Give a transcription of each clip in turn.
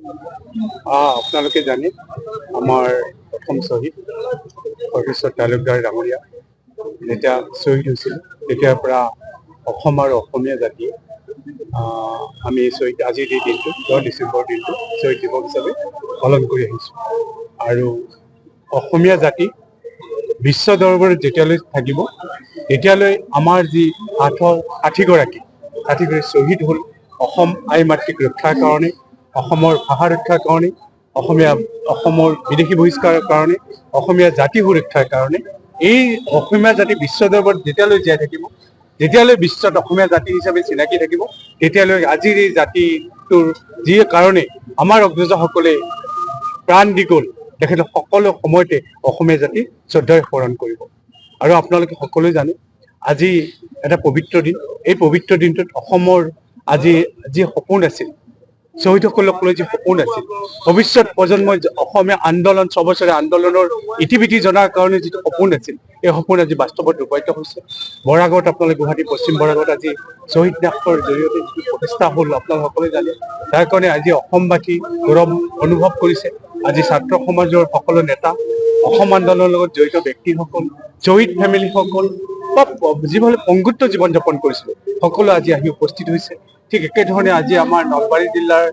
আপোনালোকে জানে আমাৰ প্ৰথম শ্বহীদ সৰ্বেশ্বৰ তালুকদাৰ ডাঙৰীয়া যেতিয়া শ্বহীদ হৈছিল তেতিয়াৰ পৰা অসম আৰু অসমীয়া জাতিয়ে আমি শ্বহীদ আজিৰ এই দিনটো 10 ডিচেম্বৰ দিনটো শ্বহীদ দিৱস হিচাপে পালন কৰি আহিছোঁ। আৰু অসমীয়া জাতি বিশ্ব দৰবাৰত যেতিয়ালৈ থাকিব তেতিয়ালৈ আমাৰ যি 60গৰাকী শ্বহীদ হ'ল অসম আই মাতৃক ৰক্ষাৰ কাৰণে, অসমৰ ভাষা ৰক্ষাৰ কাৰণে, অসমৰ বিদেশী বহিষ্কাৰৰ কাৰণে, অসমীয়া জাতি সুৰক্ষাৰ কাৰণে। এই অসমীয়া জাতি বিশ্ব দৰবাৰত যেতিয়ালৈ জীয়াই থাকিব, যেতিয়ালৈ বিশ্বত অসমীয়া জাতি হিচাপে চিনাকি থাকিব, তেতিয়ালৈ আজিৰ এই জাতিটোৰ যি কাৰণে আমাৰ অগ্ৰজসকলে প্ৰাণ দি গ'ল, তেখেতক সকলো সময়তে অসমীয়া জাতি শ্ৰদ্ধাৰে স্মৰণ কৰিব। আৰু আপোনালোকে সকলোৱে জানে আজি এটা পবিত্ৰ দিন। এই পবিত্ৰ দিনটোত অসমৰ আজি যি সপোন আছিল, শ্বহীদসকলক লৈ যি সপোন আছিল, ভৱিষ্যত প্ৰজন্মই অসমীয়া আন্দোলন 6 বছৰীয়া আন্দোলনৰ ইতিবৃত্তি জনাৰ কাৰণে যিটো সপোন আছিল, এই সপোন আজি বাস্তৱত ৰূপায়িত হৈছে। বৰাগত আপোনালোকে গুৱাহাটী পশ্চিম বৰাগত আজি শ্বহীদ ন্যাসৰ জৰিয়তে যিটো প্ৰতিষ্ঠা হ'ল আপোনালোকে সকলোৱে জানে। তাৰ কাৰণে আজি অসমবাসী গৌৰৱ অনুভৱ কৰিছে। আজি ছাত্ৰ সমাজৰ সকলো নেতা, অসম আন্দোলনৰ লগত জড়িত ব্যক্তিসকল, শ্বহীদ ফেমিলিসকল বা যিসকলে পংগুত্ব জীৱন যাপন কৰিছিল সকলো আজি আহি উপস্থিত হৈছে। ঠিক একেধৰণে আজি আমাৰ নলবাৰী জিলাৰ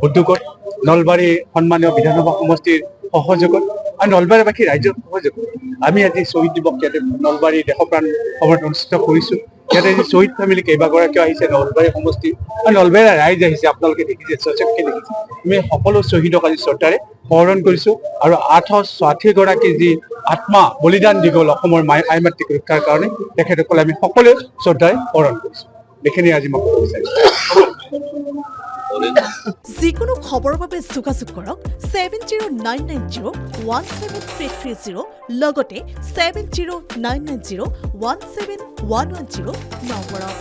উদ্যোগত, নলবাৰী সন্মানীয় বিধানসভা সমষ্টিৰ সহযোগত আৰু নলবাৰীবাসী ৰাইজৰ সহযোগত আমি আজি শ্বহীদ দিৱস ইয়াতে নলবাৰী দেশপ্ৰাণ সভাত অনুষ্ঠিত কৰিছোঁ। ইয়াতে আজি শ্বহীদ ফেমিলি কেইবাগৰাকীও আহিছে, নলবাৰী সমষ্টি আৰু নলবাৰী ৰাইজ আহিছে। আপোনালোকে দেখিছে, স্বচক্ষে দেখিছে। আমি সকলো শ্বহীদক আজি শ্ৰদ্ধাৰে স্মৰণ কৰিছোঁ। আৰু 860গৰাকী যি আত্মা বলিদান দি গ'ল অসমৰ আই মাতৃক ৰক্ষাৰ কাৰণে, তেখেতসকলে আমি সকলোৱে শ্ৰদ্ধাৰে স্মৰণ কৰিছোঁ। এইখিনি আজি মই ক'ব বিচাৰিছোঁ। যিকোনো খবৰৰ বাবে যোগাযোগ কৰক 7099017330 লগতে 7099017110 নম্বৰত।